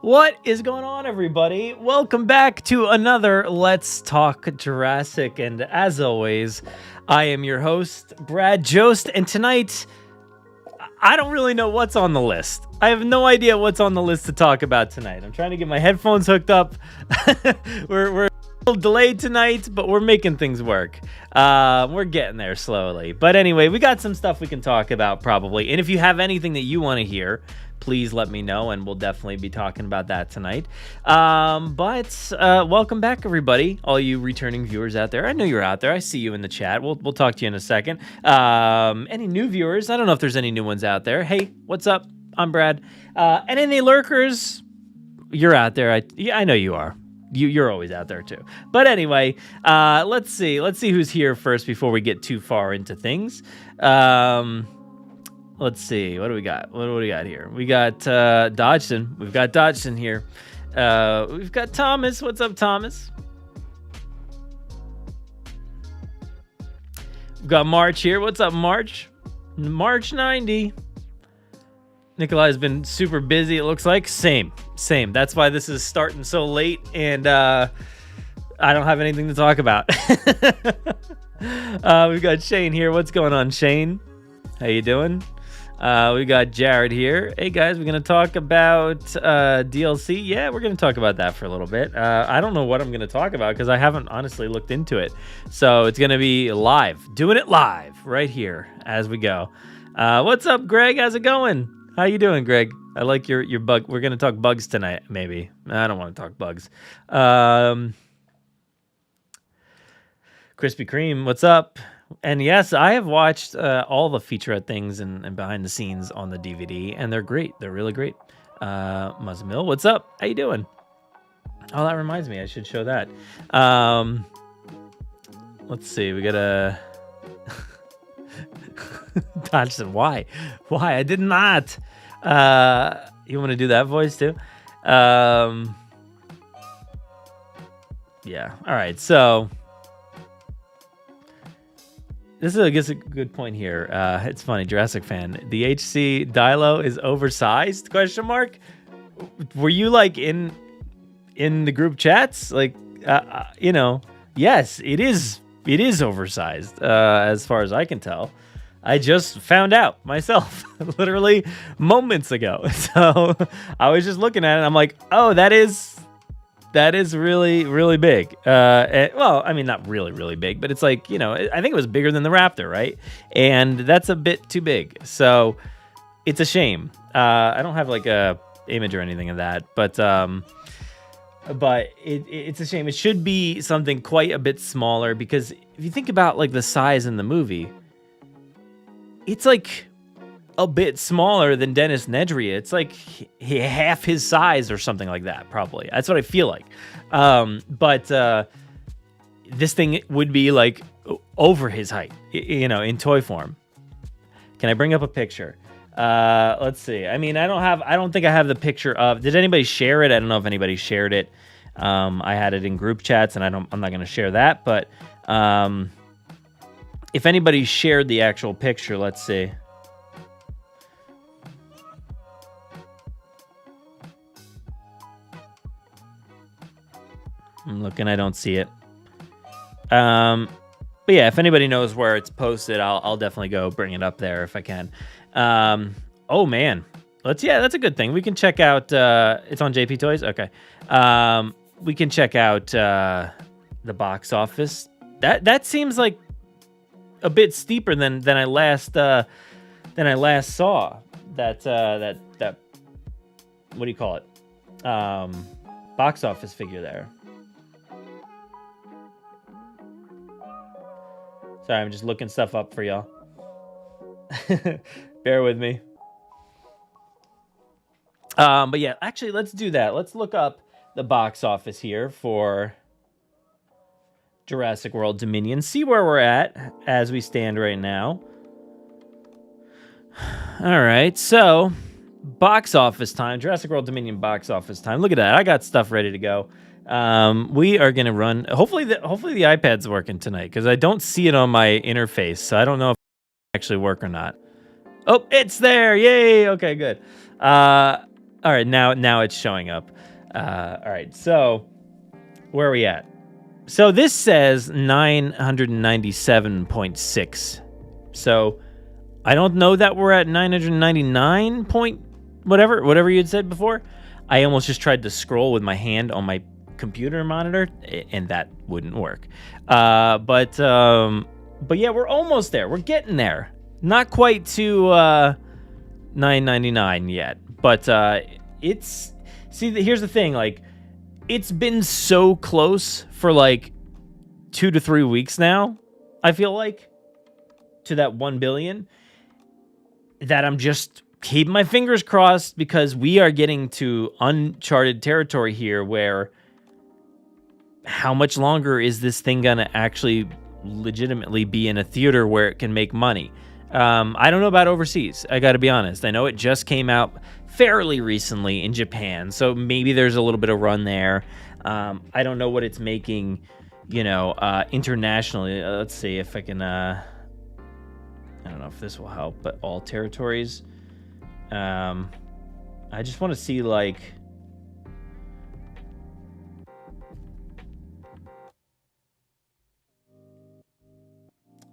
What is going on, everybody? Welcome back to another Let's Talk Jurassic. And as always, I am your host, Brad Jost. And tonight, I don't really know what's on the list. I have no idea what's on the list to talk about tonight. I'm trying to get my headphones hooked up. We're a little delayed tonight, but we're making things work. We're getting there slowly. But anyway, we got some stuff we can talk about probably. And if you have anything that you want to hear, please let me know, and we'll definitely be talking about that tonight. But welcome back, everybody, all you returning viewers out there. I know you're out there. I see you in the chat. We'll talk to you in a second. Any new viewers? I don't know if there's any new ones out there. Hey, what's up? I'm Brad. And any lurkers? You're out there. I know you are. You're always out there too. But anyway, let's see who's here first before we get too far into things. Let's see. What do we got? What do we got here? We got Dodgson. We've got Dodgson here. We've got Thomas. What's up, Thomas? We've got March here. What's up, March? March 90. Nikolai's been super busy, it looks like. Same. That's why this is starting so late, and I don't have anything to talk about. We've got Shane here. What's going on, Shane? How you doing? We got Jared here. Hey guys, we're gonna talk about DLC. Yeah, we're gonna talk about that for a little bit. I don't know what I'm gonna talk about because I haven't honestly looked into it. So it's gonna be live, doing it live right here as we go. What's up, Greg? How's it going? How you doing, Greg? I like your bug. We're gonna talk bugs tonight, maybe. I don't want to talk bugs. Krispy Kreme, what's up? And yes, I have watched all the featurette things and behind the scenes on the DVD, and they're great. They're really great. Muzzmill, what's up? How you doing? Oh, that reminds me. I should show that. Let's see. We got a... Dodgson, why? I did not. You want to do that voice too? Yeah. All right. So... This is, I guess, a good point here. It's funny, Jurassic fan. The HC Dilo is oversized? Question mark. Were you like in the group chats? Like, yes, it is oversized. As far as I can tell, I just found out myself literally moments ago. So I was just looking at it. And I'm like, oh, that is really, really big. Well, I mean, not really, really big, but it's like, I think it was bigger than the Raptor, right? And that's a bit too big. So it's a shame. I don't have like a image or anything of that, but it's a shame. It should be something quite a bit smaller because if you think about like the size in the movie, it's like a bit smaller than Dennis Nedry. It's like half his size or something like that, probably. That's what I feel like. But this thing would be like over his height, in toy form. Can I bring up a picture? Let's see. I mean, I don't think I have the picture of, did anybody share it? I don't know if anybody shared it. I had it in group chats and I'm not going to share that, but if anybody shared the actual picture, let's see. I'm looking, I don't see it. But yeah, if anybody knows where it's posted, I'll definitely go bring it up there if I can. Oh man, that's a good thing. We can check out. It's on JP Toys. Okay. We can check out the box office. That seems like a bit steeper than I last saw. That what do you call it? Box office figure there. Sorry, I'm just looking stuff up for y'all. Bear with me. But yeah, actually, let's do that. Let's look up the box office here for Jurassic World Dominion. See where we're at as we stand right now. All right, so box office time. Jurassic World Dominion box office time. Look at that. I got stuff ready to go. We are going to run, hopefully the iPad's working tonight because I don't see it on my interface. So I don't know if it actually work or not. Oh, it's there. Yay. Okay, good. All right, now it's showing up. All right, so where are we at? So this says 997.6. So I don't know that we're at 999 point whatever you had said before. I almost just tried to scroll with my hand on my computer monitor, and that wouldn't work. But yeah, we're almost there. We're getting there. Not quite to 999 yet, but it's here's the thing, like it's been so close for like 2 to 3 weeks now, I feel like, to that 1 billion, that I'm just keeping my fingers crossed, because we are getting to uncharted territory here where how much longer is this thing gonna actually legitimately be in a theater where it can make money? I don't know about overseas. I got to be honest. I know it just came out fairly recently in Japan, so maybe there's a little bit of run there. I don't know what it's making, internationally. Let's see if I can. I don't know if this will help, but all territories. I just want to see like.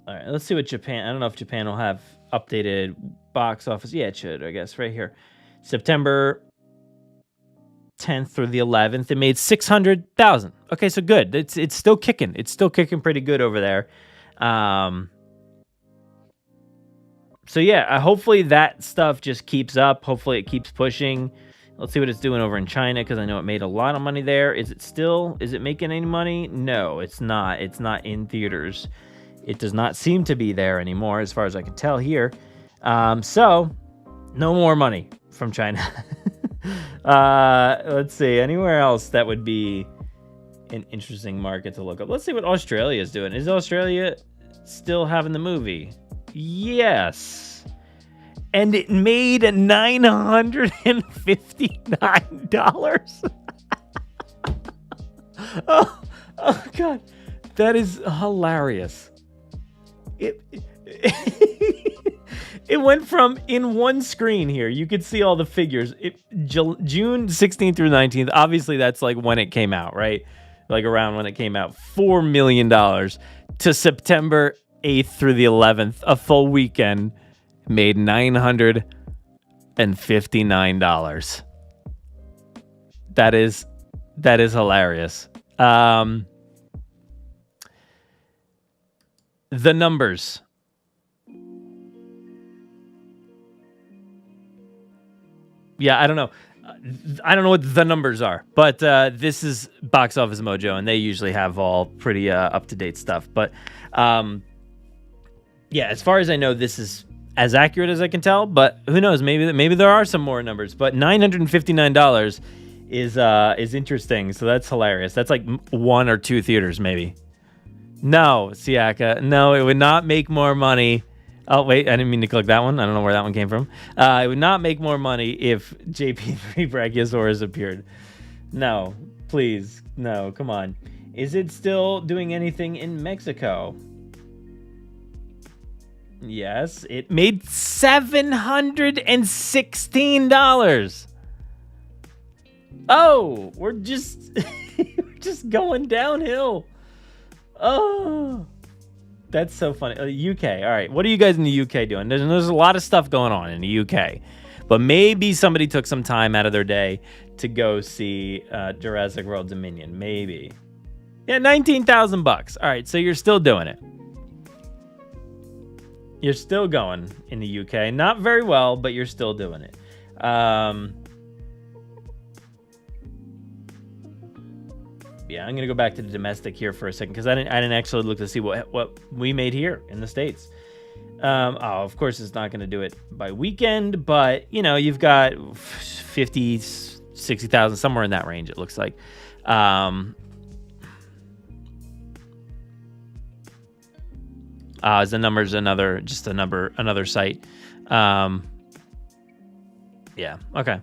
All right, let's see what Japan. I don't know if Japan will have updated box office. Yeah, it should, I guess, right here. September 10th through the 11th, it made 600,000. Okay, so good. It's still kicking. It's still kicking pretty good over there. So yeah, hopefully that stuff just keeps up. Hopefully it keeps pushing. Let's see what it's doing over in China, because I know it made a lot of money there. Is it making any money? No, it's not. It's not in theaters. It does not seem to be there anymore, as far as I can tell here. So, no more money from China. Let's see. Anywhere else that would be an interesting market to look up? Let's see what Australia is doing. Is Australia still having the movie? Yes. And it made $959. Oh, God. That is hilarious. It went from, in one screen here, you could see all the figures. June 16th through 19th, obviously that's like when it came out, right? Like around when it came out, $4 million, to September 8th through the 11th, a full weekend, made $959. That is hilarious. The numbers. Yeah, I don't know. I don't know what the numbers are, but this is Box Office Mojo, and they usually have all pretty up-to-date stuff. But yeah, as far as I know, this is as accurate as I can tell. But who knows? Maybe there are some more numbers. But $959 is interesting. So that's hilarious. That's like 1 or 2 theaters, maybe. No, Siaka. No, it would not make more money. Oh, wait, I didn't mean to click that one. I don't know where that one came from. It would not make more money if JP3 Brachiosaurus appeared. No, please. No, come on. Is it still doing anything in Mexico? Yes, it made $716. Oh, we're just we're just going downhill. Oh, that's so funny. UK. All right. What are you guys in the UK doing? There's a lot of stuff going on in the UK, but maybe somebody took some time out of their day to go see Jurassic World Dominion. Maybe. Yeah, $19,000. All right. So you're still doing it. You're still going in the UK. Not very well, but you're still doing it. Yeah, I'm gonna go back to the domestic here for a second, because I didn't actually look to see what we made here in the States. Of course it's not gonna do it by weekend, but you've got 50, 60,000, somewhere in that range, it looks like. As the numbers, another site. Yeah, okay.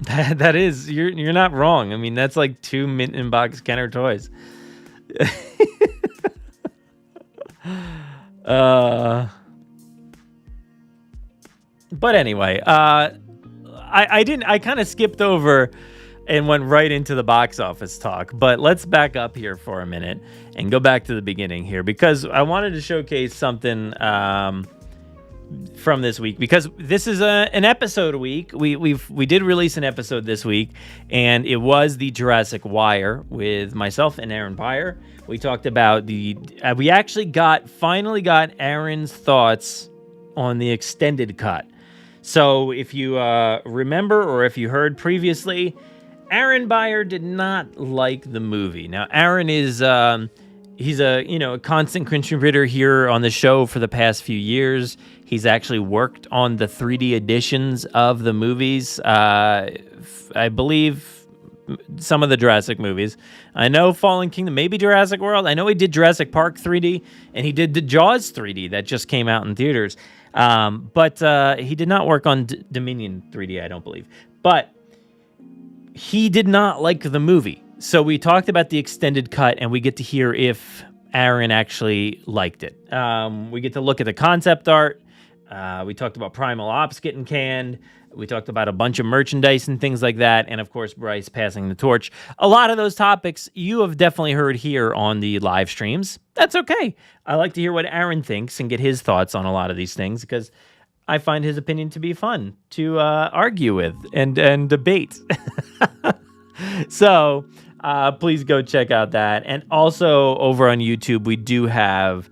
That is, you're not wrong. I mean, that's like 2 mint in box Kenner toys. But anyway, I kind of skipped over and went right into the box office talk, but let's back up here for a minute and go back to the beginning here, because I wanted to showcase something from this week, because this is an episode a week. We did release an episode this week, and it was the Jurassic Wire with myself and Aaron Byer. We talked about we actually finally got Aaron's thoughts on the extended cut. So if you remember, or if you heard previously, Aaron Byer did not like the movie. Now, Aaron is he's a constant contributor here on the show for the past few years. He's actually worked on the 3D editions of the movies. I believe some of the Jurassic movies. I know Fallen Kingdom, maybe Jurassic World. I know he did Jurassic Park 3D, and he did the Jaws 3D that just came out in theaters. But he did not work on Dominion 3D, I don't believe. But he did not like the movie. So we talked about the extended cut, and we get to hear if Aaron actually liked it. We get to look at the concept art. We talked about Primal Ops getting canned. We talked about a bunch of merchandise and things like that. And of course, Bryce passing the torch. A lot of those topics you have definitely heard here on the live streams. That's okay. I like to hear what Aaron thinks and get his thoughts on a lot of these things, because I find his opinion to be fun to argue with and debate. So please go check out that. And also over on YouTube, we do have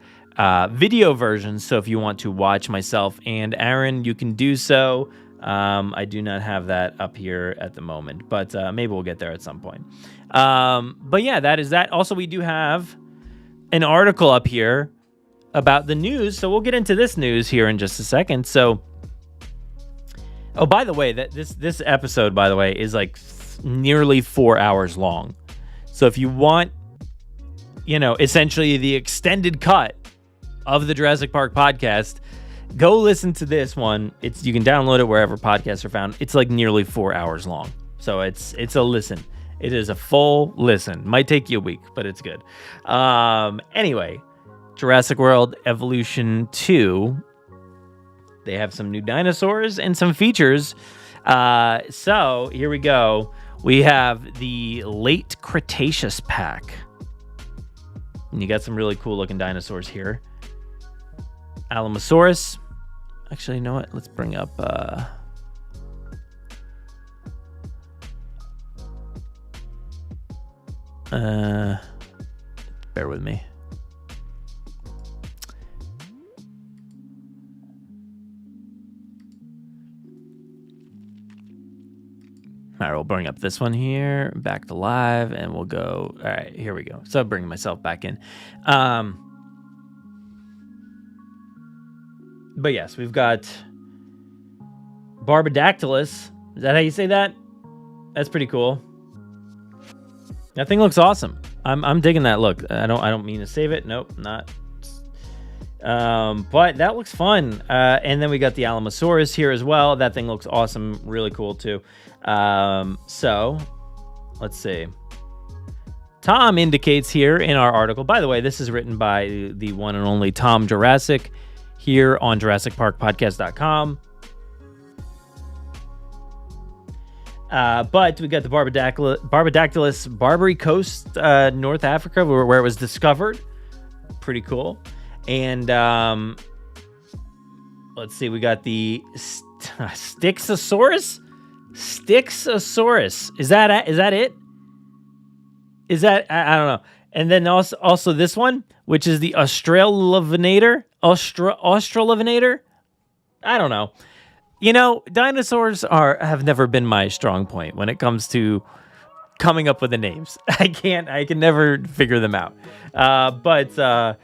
video versions. So if you want to watch myself and Aaron, you can do so. I do not have that up here at the moment, but maybe we'll get there at some point. But yeah, that is that. Also, we do have an article up here about the news. So we'll get into this news here in just a second. So, oh, by the way, this episode, by the way, is like nearly 4 hours long. So if you want, essentially the extended cut of the Jurassic Park podcast, go listen to this one. You can download it wherever podcasts are found. It's like nearly 4 hours long. So it's a listen. It is a full listen. Might take you a week, but it's good. Anyway, Jurassic World Evolution 2. They have some new dinosaurs and some features. So here we go. We have the Late Cretaceous pack. And you got some really cool looking dinosaurs here. Alamosaurus. Actually, you know what? Let's bring up... bear with me. All right, we'll bring up this one here, back to live, and we'll go. All right, here we go. So bringing myself back in. But yes, we've got Barbadactylus. Is that how you say that? That's pretty cool. That thing looks awesome. I'm digging that look. I don't mean to save it. Nope, not. But that looks fun. And then we got the Alamosaurus here as well. That thing looks awesome. Really cool too. So let's see. Tom indicates here in our article, by the way, this is written by the one and only Tom Jurassic here on JurassicParkPodcast.com. But we got the Barbadactylus Barbary Coast, North Africa, where it was discovered. Pretty cool. And let's see, we got the Styxosaurus. Styxosaurus. Is that it? Is that I don't know. And then also this one, which is the Australorhinator. Australorhinator. I don't know. Dinosaurs have never been my strong point when it comes to coming up with the names. I can never figure them out. But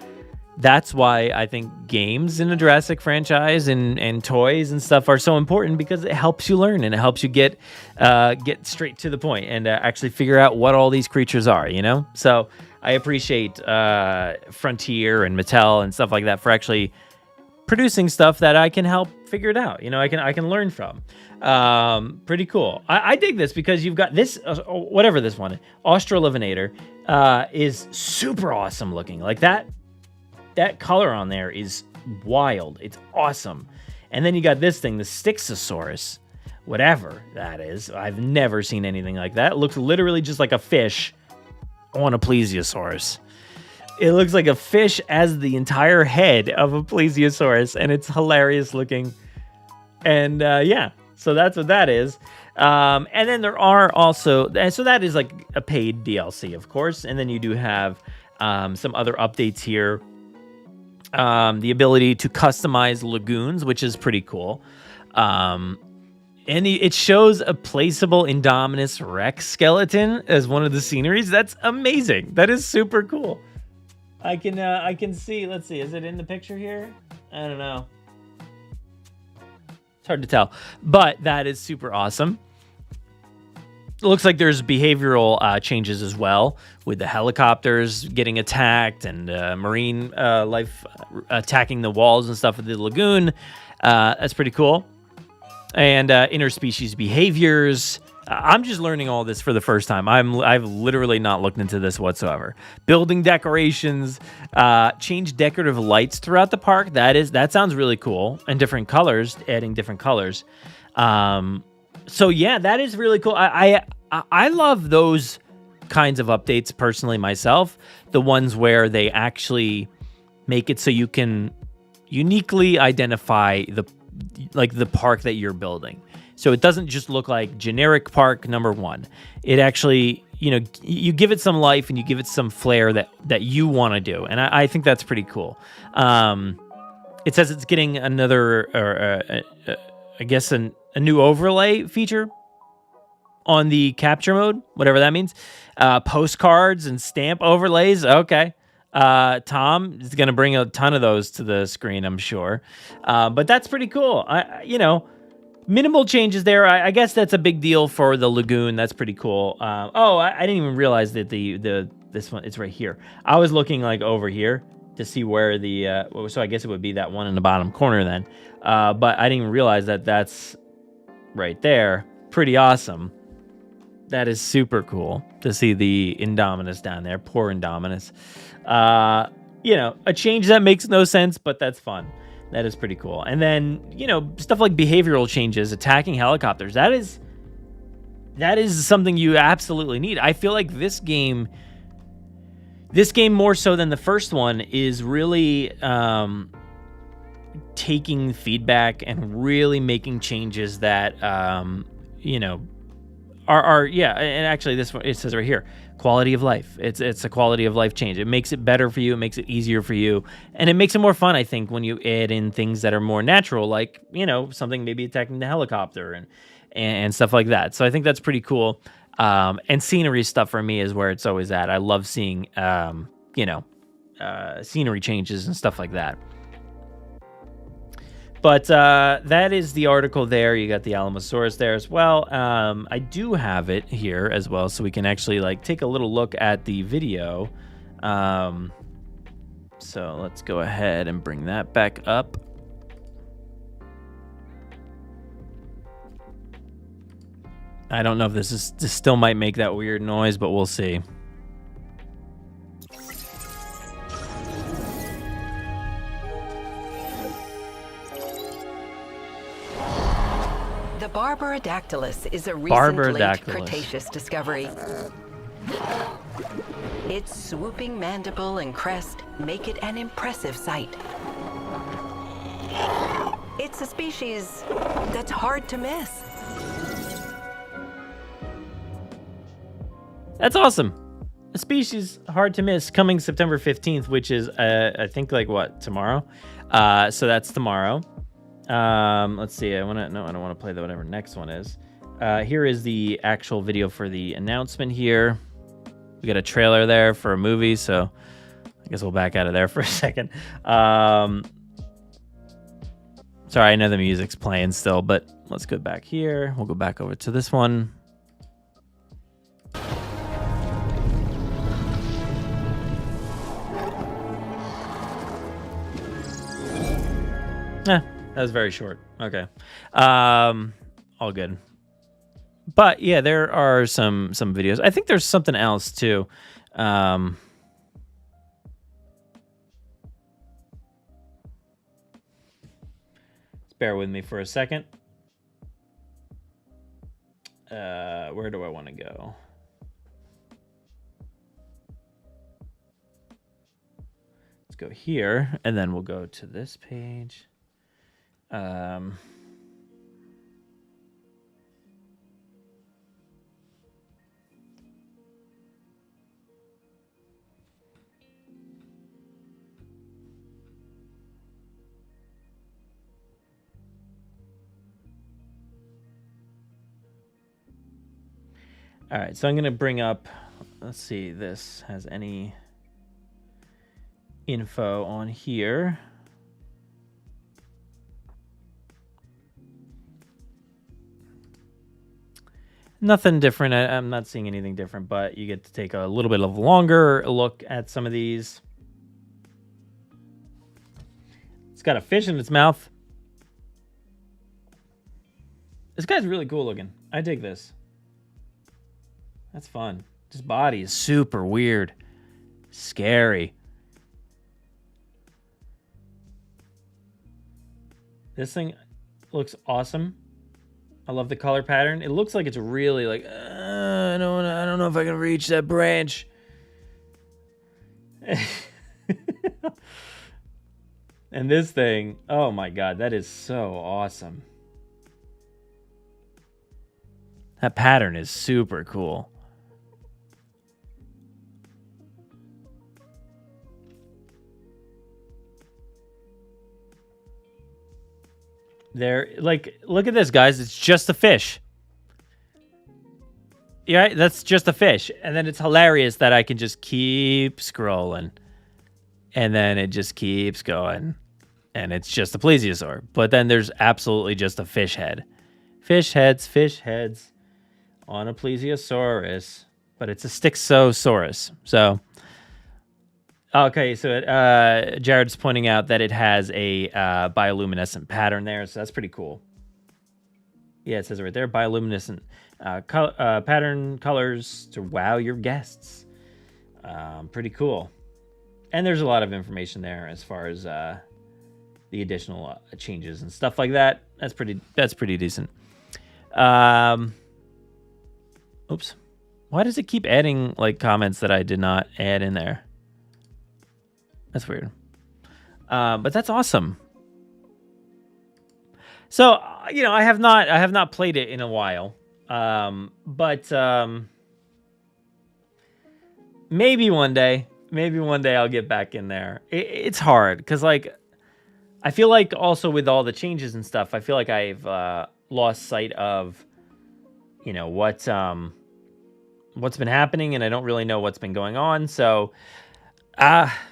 that's why I think games in the Jurassic franchise and toys and stuff are so important, because it helps you learn and it helps you get straight to the point and actually figure out what all these creatures are, So I appreciate Frontier and Mattel and stuff like that for actually producing stuff that I can help figure it out. I can learn from. Pretty cool. I dig this because you've got this, whatever this one, Australorhinator, is super awesome looking. Like that color on there is wild. It's awesome. And then you got this thing, the Styxosaurus, whatever that is. I've never seen anything like that. It looks literally just like a fish on a plesiosaurus. It looks like a fish as the entire head of a plesiosaurus, and it's hilarious looking. And yeah, so that's what that is. And then there are also, so that is like a paid DLC, of course. And then you do have some other updates here. The ability to customize lagoons, which is pretty cool. And it shows a placeable Indominus Rex skeleton as one of the sceneries. That's amazing. That is super cool. I can see, let's see, is it in the picture here? I don't know. It's hard to tell, but that is super awesome. It looks like there's behavioral changes as well, with the helicopters getting attacked and marine life attacking the walls and stuff of the lagoon. That's pretty cool. And interspecies behaviors. I'm just learning all this for the first time. I've literally not looked into this whatsoever. Building decorations, change decorative lights throughout the park. That sounds really cool. And different colors, adding different colors. So yeah, that is really cool. I love those kinds of updates personally myself. The ones where they actually make it so you can uniquely identify the park that you're building. So it doesn't just look like generic park number one. It actually, you give it some life and you give it some flair that you want to do. And I think that's pretty cool. It says it's getting another, I guess, a new overlay feature on the capture mode, whatever that means. Postcards and stamp overlays. Okay. Tom is going to bring a ton of those to the screen, I'm sure. But that's pretty cool. Minimal changes there. I guess that's a big deal for the lagoon. That's pretty cool. I didn't even realize that this one, it's right here. I was looking like over here to see where so I guess it would be that one in the bottom corner then. But I didn't even realize that that's right there. Pretty awesome. That is super cool to see the Indominus down there. Poor Indominus. A change that makes no sense, but that's fun. That is pretty cool. And then, stuff like behavioral changes, attacking helicopters. That is something you absolutely need. I feel like this game more so than the first one is really taking feedback and really making changes that and actually this one, it says right here, quality of life. It's a quality of life change. It makes it better for you. It makes it easier for you. And it makes it more fun, I think, when you add in things that are more natural, like, something maybe attacking the helicopter and stuff like that. So I think that's pretty cool. And scenery stuff for me is where it's always at. I love seeing, scenery changes and stuff like that. But that is the article there. You got the Alamosaurus there as well. I do have it here as well, so we can actually take a little look at the video. So let's go ahead and bring that back up. I don't know if this still might make that weird noise, but we'll see. The Barbarodactylus is a recent Late Cretaceous discovery. Its swooping mandible and crest make it an impressive sight. It's a species that's hard to miss. That's awesome. A species hard to miss, coming September 15th, which is, I think, tomorrow? So that's tomorrow. Let's see. I don't want to play whatever next one is. Here is the actual video for the announcement here. We got a trailer there for a movie, so I guess we'll back out of there for a second. Sorry, I know the music's playing still, but let's go back here. We'll go back over to this one. That was very short. Okay. All good. But yeah, there are some videos. I think there's something else too. Just bear with me for a second. Where do I want to go? Let's go here, and then we'll go to this page. All right, so I'm going to bring up, let's see, this has any info on here. Nothing different. I'm not seeing anything different, but you get to take a little bit of longer look at some of these. It's got a fish in its mouth. This guy's really cool looking. I dig this. That's fun. His body is super weird. Scary. This thing looks awesome. I love the color pattern. It looks like it's really like, I don't know if I can reach that branch. And this thing, oh my God, that is so awesome. That pattern is super cool. There, like, look at this, guys. It's just a fish. Yeah, that's just a fish. And then it's hilarious that I can just keep scrolling. And then it just keeps going. And it's just a plesiosaur. But then there's absolutely just a fish head. Fish heads on a plesiosaurus. But it's a Styxosaurus. So, okay, so Jared's pointing out that it has a bioluminescent pattern there, so that's pretty cool. Yeah, it says it right there, bioluminescent pattern colors to wow your guests. Pretty cool. And there's a lot of information there as far as the additional changes and stuff like that. That's pretty decent. Oops. Why does it keep adding like comments that I did not add in there? That's weird. But that's awesome. So, you know, I have not played it in a while. But maybe one day I'll get back in there. It's hard because, like, I feel like also with all the changes and stuff, I feel like I've lost sight of, you know, what's been happening, and I don't really know what's been going on. So,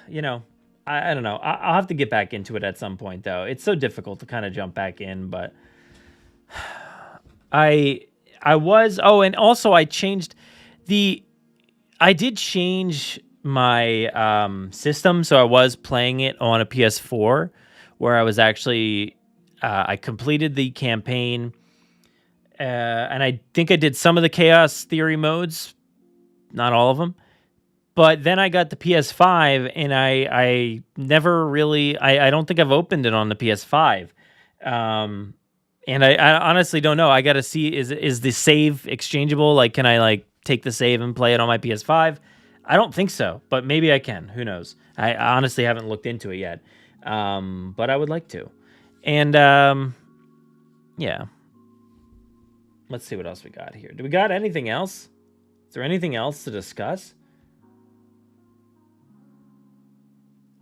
you know, I don't know. I'll have to get back into it at some point, though. It's so difficult to kind of jump back in, but I was. Oh, and also I changed I did change my system, so I was playing it on a PS4, where I was actually I completed the campaign, and I think I did some of the Chaos Theory modes, not all of them. But then I got the PS5, and I never really, I don't think I've opened it on the PS5. And I honestly don't know. I got to see, is the save exchangeable? Like, can I like take the save and play it on my PS5? I don't think so, but maybe I can. Who knows? I honestly haven't looked into it yet. But I would like to. And yeah. Let's see what else we got here. Do we got anything else? Is there anything else to discuss?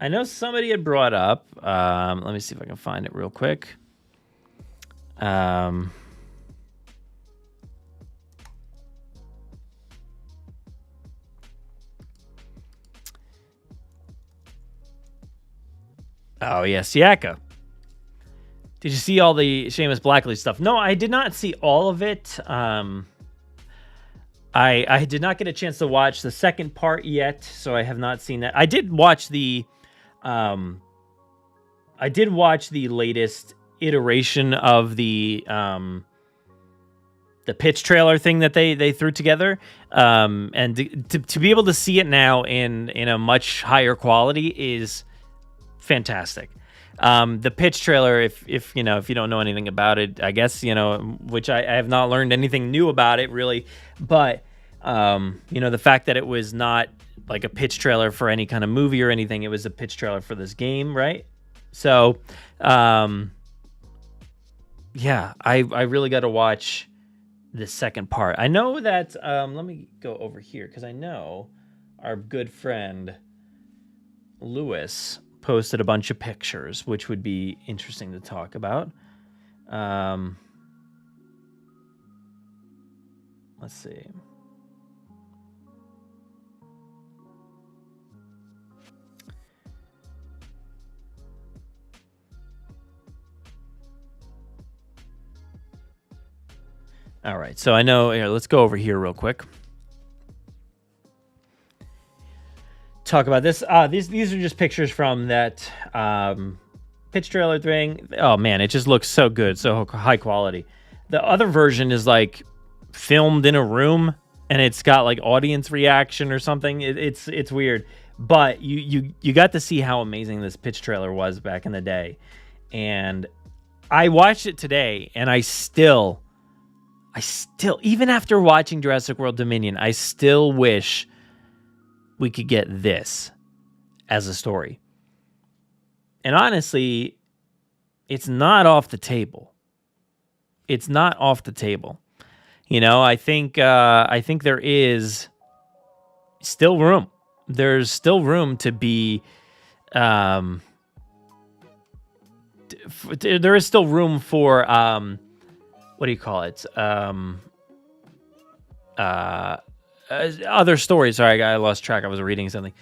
I know somebody had brought up, let me see if I can find it real quick. Oh, yeah, Siaka. Did you see all the Seamus Blackley stuff? No, I did not see all of it. I did not get a chance to watch the second part yet, so I have not seen that. I did watch the latest iteration of the pitch trailer thing that they threw together, and to be able to see it now in a much higher quality is fantastic. The pitch trailer, if you don't know anything about it, I guess, which I have not learned anything new about it really, but the fact that it was not like a pitch trailer for any kind of movie or anything, it was a pitch trailer for this game, right? So, yeah, I really got to watch the second part. I know that, let me go over here, because I know our good friend Lewis posted a bunch of pictures, which would be interesting to talk about. Let's see. All right, so I know, let's go over here real quick. Talk about this. These are just pictures from that pitch trailer thing. Oh man, it just looks so good, so high quality. The other version is like filmed in a room, and it's got like audience reaction or something. It's weird, but you got to see how amazing this pitch trailer was back in the day. And I watched it today, and I still, even after watching Jurassic World Dominion, I still wish we could get this as a story. And honestly, it's not off the table. It's not off the table. I think there is still room. There's still room to be. There is still room for what do you call it? Other stories. Sorry, I lost track. I was reading something.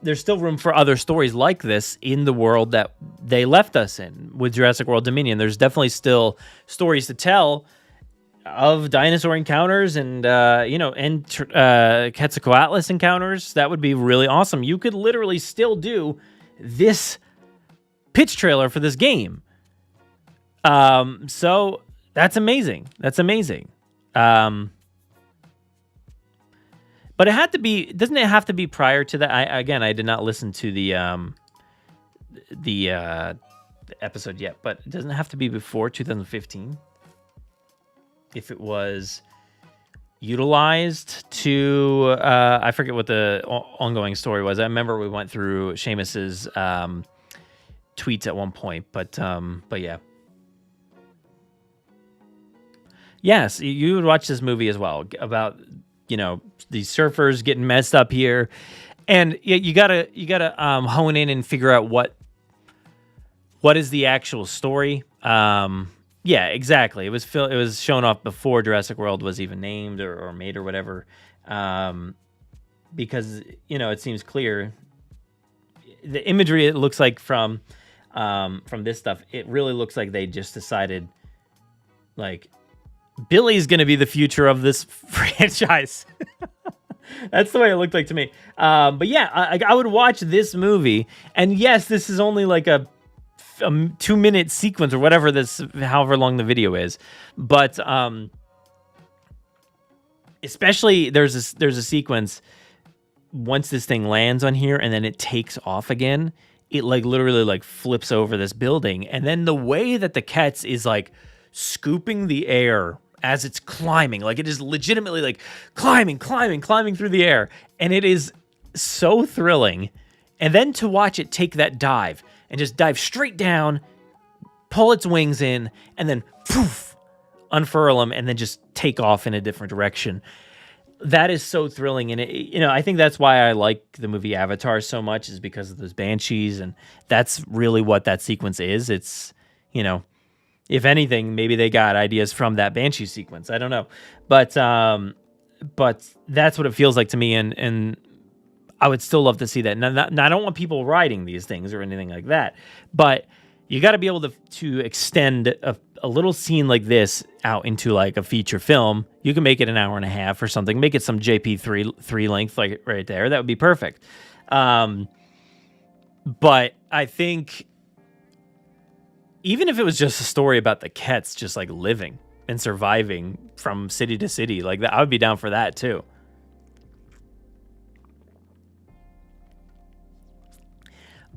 There's still room for other stories like this in the world that they left us in with Jurassic World Dominion. There's definitely still stories to tell of dinosaur encounters and Quetzalcoatlus encounters. That would be really awesome. You could literally still do this pitch trailer for this game. So that's amazing. That's amazing. But it had to be. Doesn't it have to be prior to that? I did not listen to the episode yet, but it doesn't have to be before 2015. If it was utilized to, I forget what the ongoing story was. I remember we went through Seamus's tweets at one point, but yeah. Yes, you would watch this movie as well about, these surfers getting messed up here, and you gotta hone in and figure out what is the actual story. Yeah, exactly. It was shown off before Jurassic World was even named or made or whatever, because it seems clear. The imagery it looks like from this stuff, it really looks like they just decided, like, Billy's going to be the future of this franchise. That's the way it looked like to me. But yeah, I would watch this movie, and yes, this is only like a 2-minute sequence or whatever however long the video is. But especially there's a sequence once this thing lands on here and then it takes off again. It like literally like flips over this building, and then the way that the Ketz is like scooping the air as it's climbing, like it is legitimately like climbing through the air, and it is so thrilling. And then to watch it take that dive and just dive straight down, pull its wings in, and then poof, unfurl them, and then just take off in a different direction. That is so thrilling, and I think that's why I like the movie Avatar so much, is because of those banshees, and that's really what that sequence is. It's, if anything, maybe they got ideas from that banshee sequence. I don't know, but that's what it feels like to me, and I would still love to see that. Now, I don't want people riding these things or anything like that, but you got to be able to extend a little scene like this out into like a feature film. You can make it an hour and a half or something. Make it some JP3 length, like right there. That would be perfect. But I think even if it was just a story about the Ketz just like living and surviving from city to city, like that, I would be down for that too.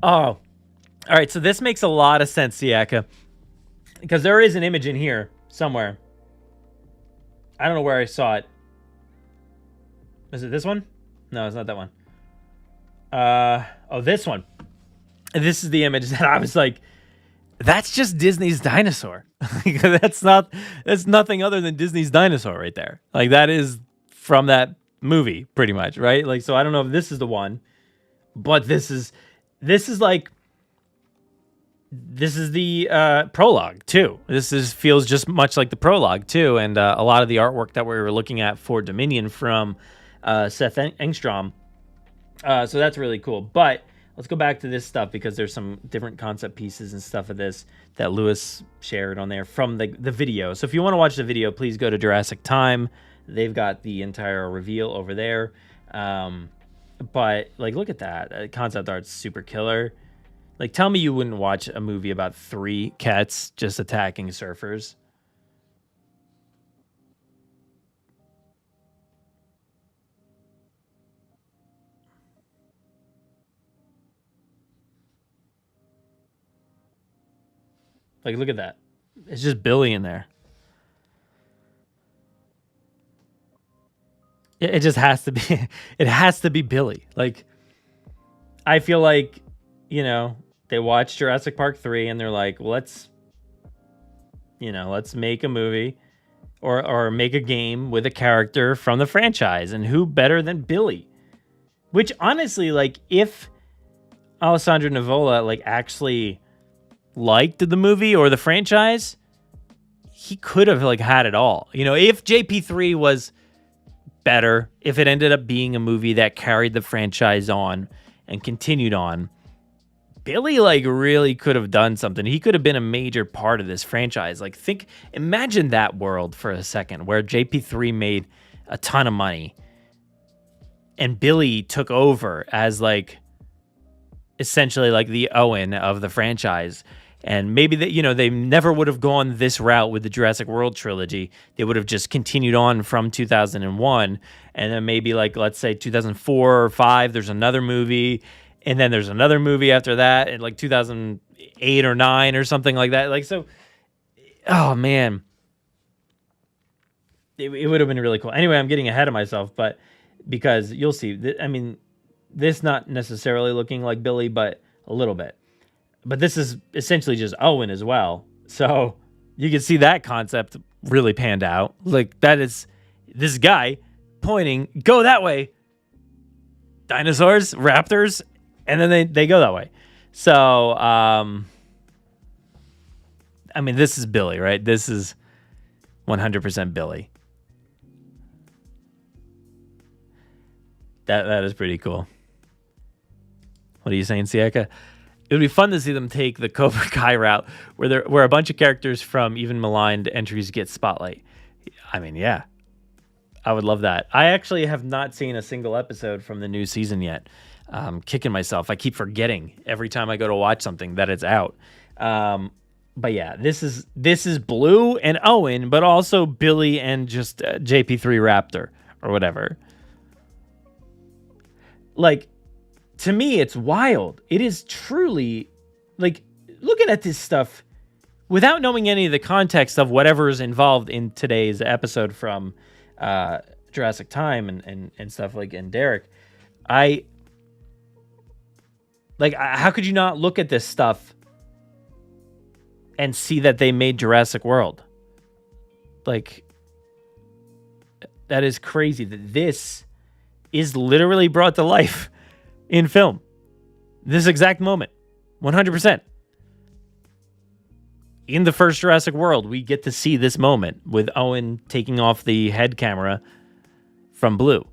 Oh, All right, so this makes a lot of sense, Siaka, because there is an image in here somewhere. I don't know where I saw it. Is it this one? No, it's not that one. Oh, this one. This is the image that I was like, that's just Disney's dinosaur. that's nothing other than Disney's dinosaur right there. Like, that is from that movie, pretty much, right? Like, so I don't know if this is the one, but this is like, this is the prologue too. Feels just much like the prologue too, and a lot of the artwork that we were looking at for Dominion from Seth Engstrom. So that's really cool. But let's go back to this stuff because there's some different concept pieces and stuff of this that Lewis shared on there from the video. So if you want to watch the video, please go to Jurassic Time. They've got the entire reveal over there. But like, look at that. Concept art's super killer. Like, tell me you wouldn't watch a movie about 3 cats just attacking surfers. Like, look at that. It's just Billy in there. It just has to be, it has to be Billy. Like, I feel like, you know, they watched Jurassic Park 3 and they're like, let's make a movie or make a game with a character from the franchise. And who better than Billy? Which honestly, like, if Alessandro Nivola like actually liked the movie or the franchise, he could have like had it all. You know, if JP3 was better, if it ended up being a movie that carried the franchise on and continued on, Billy like really could have done something. He could have been a major part of this franchise. Like, imagine that world for a second where JP3 made a ton of money and Billy took over as like essentially like the Owen of the franchise. And maybe that, you know, they never would have gone this route with the Jurassic World trilogy. They would have just continued on from 2001. And then maybe like, let's say 2004 or 5, there's another movie. And then there's another movie after that in like 2008 or 9 or something like that. Like, so, oh man, it would have been really cool. Anyway, I'm getting ahead of myself, but because you'll see, I mean, this not necessarily looking like Billy, but a little bit. But this is essentially just Owen as well. So you can see that concept really panned out. Like, that is this guy pointing, go that way. Dinosaurs, raptors, and then they go that way. So, I mean, this is Billy, right? This is 100% Billy. That is pretty cool. What are you saying, Siaka? It would be fun to see them take the Cobra Kai route where a bunch of characters from even maligned entries get spotlight. I mean, yeah. I would love that. I actually have not seen a single episode from the new season yet. Kicking myself. I keep forgetting every time I go to watch something that it's out. But yeah, this is Blue and Owen, but also Billy and just JP3 Raptor or whatever. Like, to me, it's wild. It is truly, like, looking at this stuff without knowing any of the context of whatever is involved in today's episode from Jurassic Time and stuff like, and Derek, how could you not look at this stuff and see that they made Jurassic World? Like, that is crazy that this is literally brought to life in film. This exact moment. 100%. In the first Jurassic World, we get to see this moment with Owen taking off the head camera from Blue.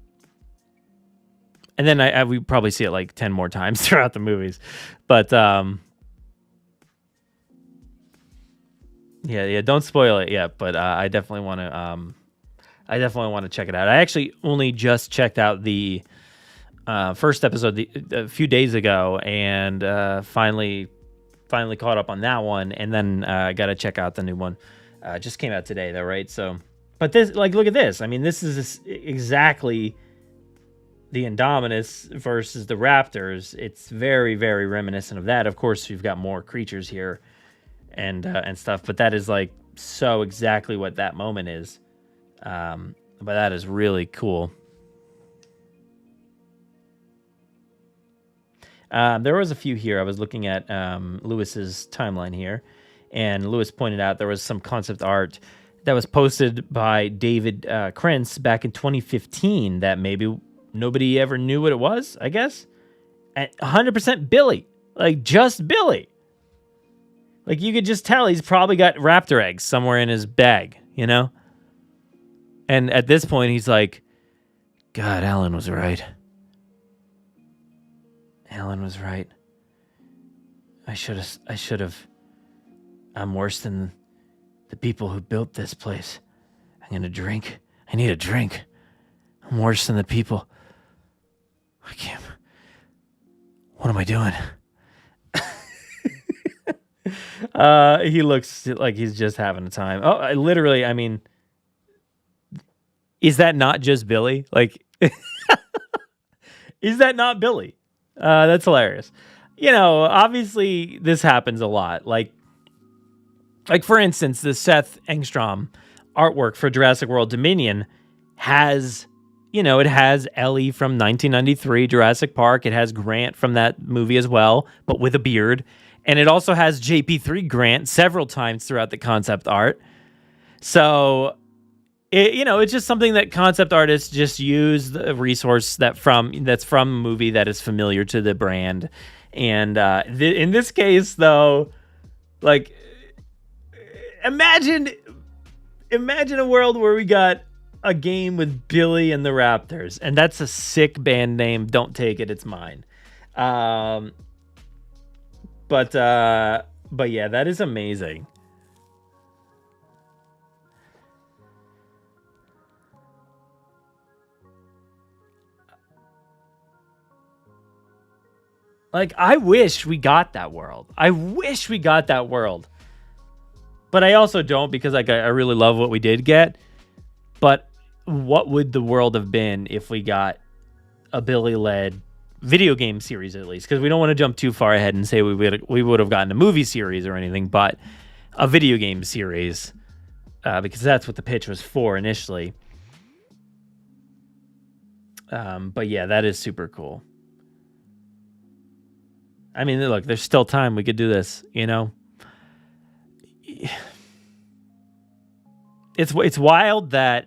And then we probably see it like 10 more times throughout the movies. But, yeah, don't spoil it yet. But I definitely want to check it out. I actually only just checked out the first episode a few days ago, and finally caught up on that one. And then I got to check out the new one. Just came out today, though, right? So, but this, like, look at this. I mean, this is exactly the Indominus versus the Raptors, it's very, very reminiscent of that. Of course, you've got more creatures here and stuff, but that is like so exactly what that moment is. But that is really cool. There was a few here. I was looking at Lewis's timeline here, and Lewis pointed out there was some concept art that was posted by David Krentz back in 2015 that maybe nobody ever knew what it was, I guess. And 100% Billy. Like, just Billy. Like, you could just tell he's probably got raptor eggs somewhere in his bag, you know? And at this point, he's like, God, Alan was right. Alan was right. I should have. I'm worse than the people who built this place. I'm gonna drink. I need a drink. I'm worse than the people. I can't. What am I doing? He looks like he's just having a time. Oh, I mean, is that not just Billy? Like, is that not Billy? That's hilarious. You know, obviously this happens a lot. Like for instance, the Seth Engstrom artwork for Jurassic World Dominion has, you know, it has Ellie from 1993 Jurassic Park. It has Grant from that movie as well, but with a beard. And it also has JP3 Grant several times throughout the concept art. So, it's just something that concept artists just use the resource that's from a movie that is familiar to the brand. And in this case, though, like, imagine a world where we got a game with Billy and the Raptors, and that's a sick band name. Don't take it; it's mine. But yeah, that is amazing. Like, I wish we got that world. But I also don't, because like I really love what we did get. But what would the world have been if we got a Billy-led video game series, at least? Because we don't want to jump too far ahead and say we would have gotten a movie series or anything, but a video game series, because that's what the pitch was for initially. But yeah, that is super cool. I mean, look, there's still time. We could do this, you know? It's wild that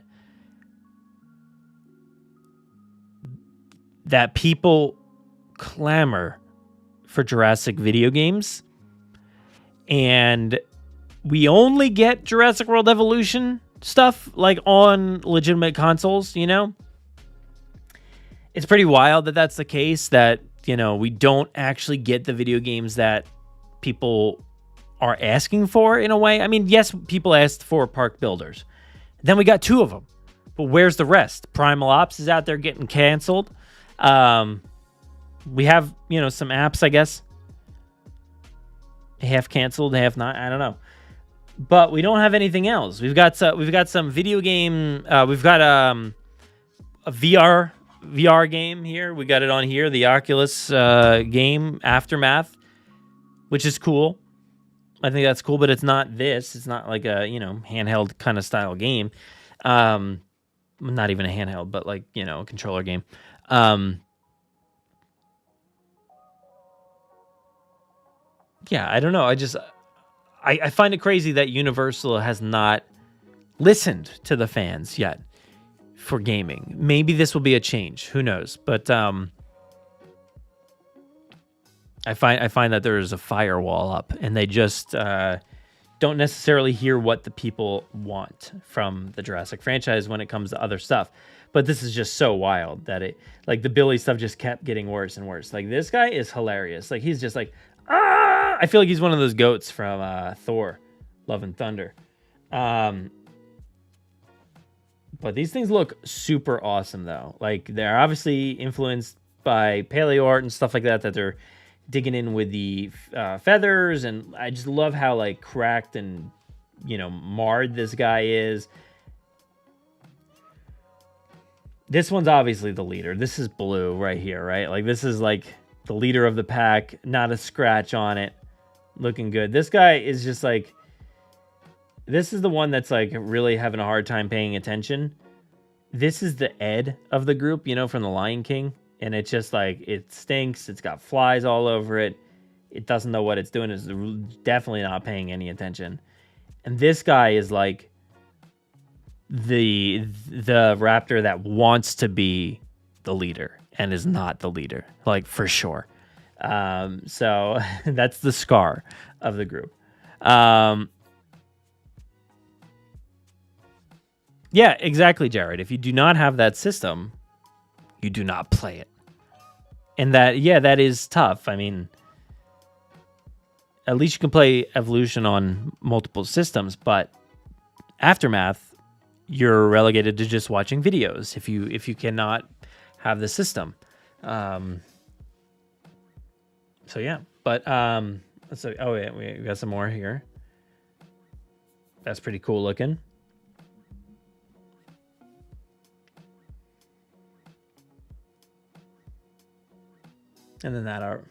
people clamor for Jurassic video games, and we only get Jurassic World Evolution stuff like on legitimate consoles, you know? It's pretty wild that that's the case, that, you know, we don't actually get the video games that people are asking for in a way. I mean, yes, people asked for Park Builders. Then we got 2 of them. But where's the rest? Primal Ops is out there getting canceled. We have, you know, some apps, I guess. Half canceled, half not. I don't know. But we don't have anything else. We've got some video game. We've got a VR game here. We got it on here, the Oculus game Aftermath, which is cool. I think that's cool, but it's not this. It's not like a, you know, handheld kind of style game. Not even a handheld, but like, you know, a controller game. Yeah, I don't know. I find it crazy that Universal has not listened to the fans yet for gaming. Maybe this will be a change. Who knows? But I find that there is a firewall up, and they just don't necessarily hear what the people want from the Jurassic franchise when it comes to other stuff. But this is just so wild that it, like, the Billy stuff just kept getting worse and worse. Like, this guy is hilarious. Like, he's just like, ah! I feel like he's one of those goats from Thor, Love and Thunder. But these things look super awesome, though. Like, they're obviously influenced by paleo art and stuff like that they're digging in with the feathers. And I just love how, like, cracked and, you know, marred this guy is. this one's obviously the leader. This is blue right here, right? Like, this is like the leader of the pack, not a scratch on it. Looking good. This guy is just like, this is the one that's like really having a hard time paying attention. This is the Ed of the group, you know, from The Lion King. And it's just like, it stinks. It's got flies all over it. It doesn't know what it's doing. It's definitely not paying any attention. And this guy is like the raptor that wants to be the leader and is not the leader, like, for sure. So that's the Scar of the group. Yeah, exactly, Jared. If you do not have that system, you do not play it. And that, yeah, that is tough. I mean, at least you can play Evolution on multiple systems, but Aftermath, you're relegated to just watching videos if you cannot have the system. So yeah, but let's see. Oh yeah, we got some more here. That's pretty cool looking. And then that art.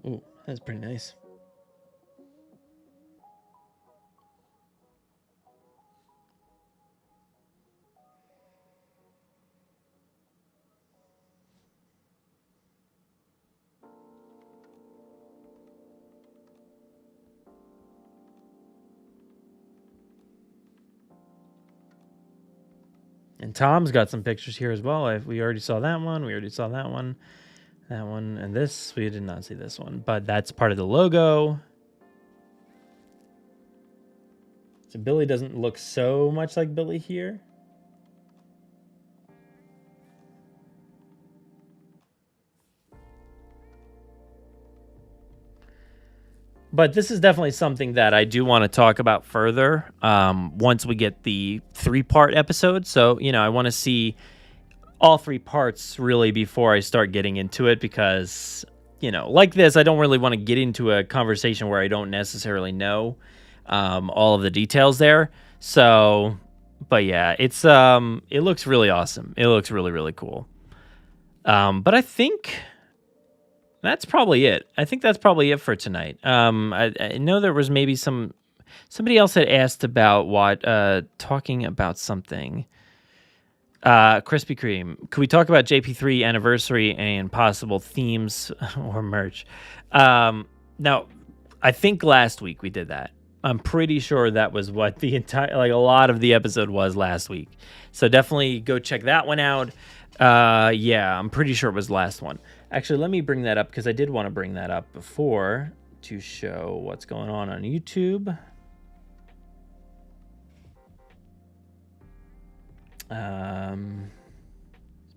Ooh, that's pretty nice. And Tom's got some pictures here as well. We already saw that one. We already saw that one. That one. And this, we did not see this one. But that's part of the logo. So Billy doesn't look so much like Billy here. But this is definitely something that I do want to talk about further once we get the 3-part episode. So, you know, I want to see all 3 parts really before I start getting into it because, you know, like this, I don't really want to get into a conversation where I don't necessarily know all of the details there. So, but yeah, it's it looks really awesome. It looks really, really cool. But I think that's probably it. I think that's probably it for tonight. I know there was maybe somebody else had asked about talking about something. Krispy Kreme. Could we talk about JP3 anniversary and possible themes or merch? Now, I think last week we did that. I'm pretty sure that was what the entire, like, a lot of the episode was last week. So definitely go check that one out. Yeah, I'm pretty sure it was the last one. Actually, let me bring that up because I did want to bring that up before to show what's going on YouTube. Just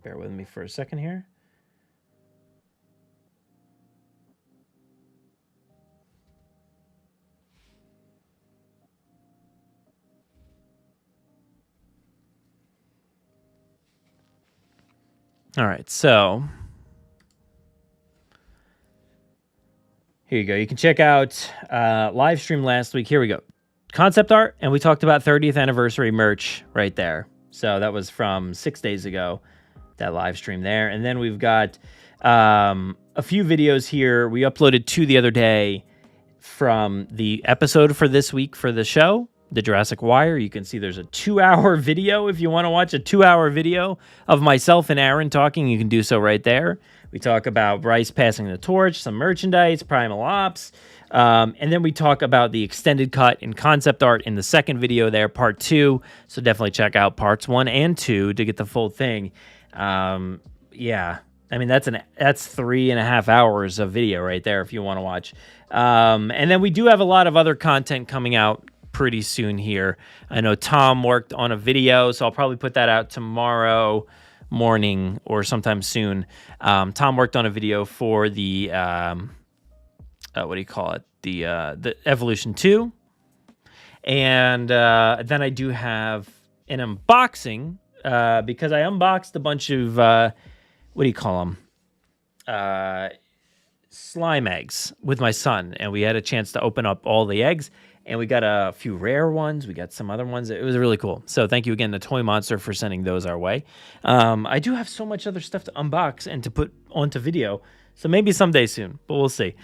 bear with me for a second here. All right, so here you go. You can check out live stream last week. Here we go. Concept art, and we talked about 30th anniversary merch right there. So that was from 6 days ago, that live stream there. And then we've got a few videos here. We uploaded 2 the other day from the episode for this week for the show, the Jurassic Wire. You can see there's a 2-hour video. If you want to watch a 2-hour video of myself and Aaron talking, you can do so right there. We talk about Bryce passing the torch, some merchandise, Primal Ops, and then we talk about the extended cut and concept art in the second video there, part 2. So definitely check out parts 1 and 2 to get the full thing. Yeah, I mean, that's 3.5 hours of video right there if you want to watch. And then we do have a lot of other content coming out pretty soon here. I know Tom worked on a video, so I'll probably put that out tomorrow morning or sometime soon. Tom worked on a video for the what do you call it? The Evolution 2. And then I do have an unboxing because I unboxed a bunch of what do you call them? slime eggs with my son, and we had a chance to open up all the eggs, and we got a few rare ones. We got some other ones. It was really cool. So thank you again to Toy Monster for sending those our way. I do have so much other stuff to unbox and to put onto video, so maybe someday soon, but we'll see.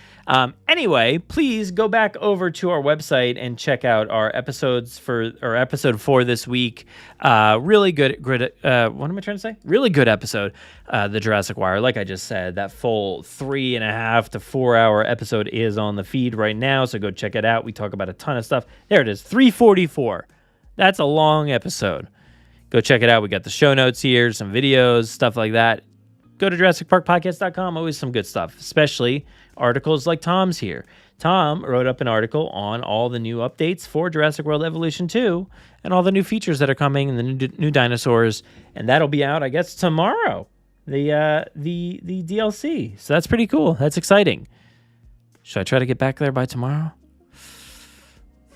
Anyway, please go back over to our website and check out our episodes for our episode 4 this week. Really good. What am I trying to say? Really good episode. The Jurassic Wire, like I just said, that full 3.5 to 4 hour episode is on the feed right now. So go check it out. We talk about a ton of stuff. There it is, 344. That's a long episode. Go check it out. We got the show notes here, some videos, stuff like that. Go to JurassicParkPodcast.com. Always some good stuff, especially articles like Tom's here. Tom wrote up an article on all the new updates for Jurassic World Evolution 2 and all the new features that are coming and the new dinosaurs. And that'll be out, I guess, tomorrow, the DLC. So that's pretty cool. That's exciting. Should I try to get back there by tomorrow?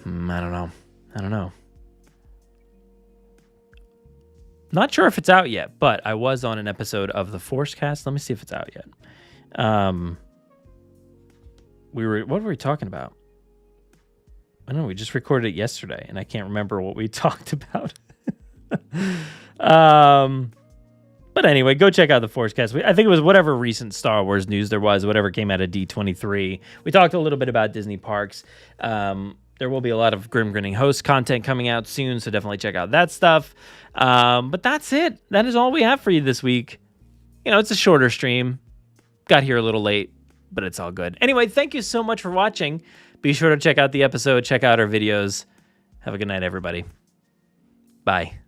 I don't know. Not sure if it's out yet, but I was on an episode of the Forcecast. Let me see if it's out yet. What were we talking about? I don't know. We just recorded it yesterday, and I can't remember what we talked about. But anyway, go check out the Forcecast. I think it was whatever recent Star Wars news there was, whatever came out of D23. We talked a little bit about Disney parks. There will be a lot of Grim Grinning Host content coming out soon, so definitely check out that stuff. But that's it. That is all we have for you this week. You know, it's a shorter stream. Got here a little late, but it's all good. Anyway, thank you so much for watching. Be sure to check out the episode, check out our videos. Have a good night, everybody. Bye.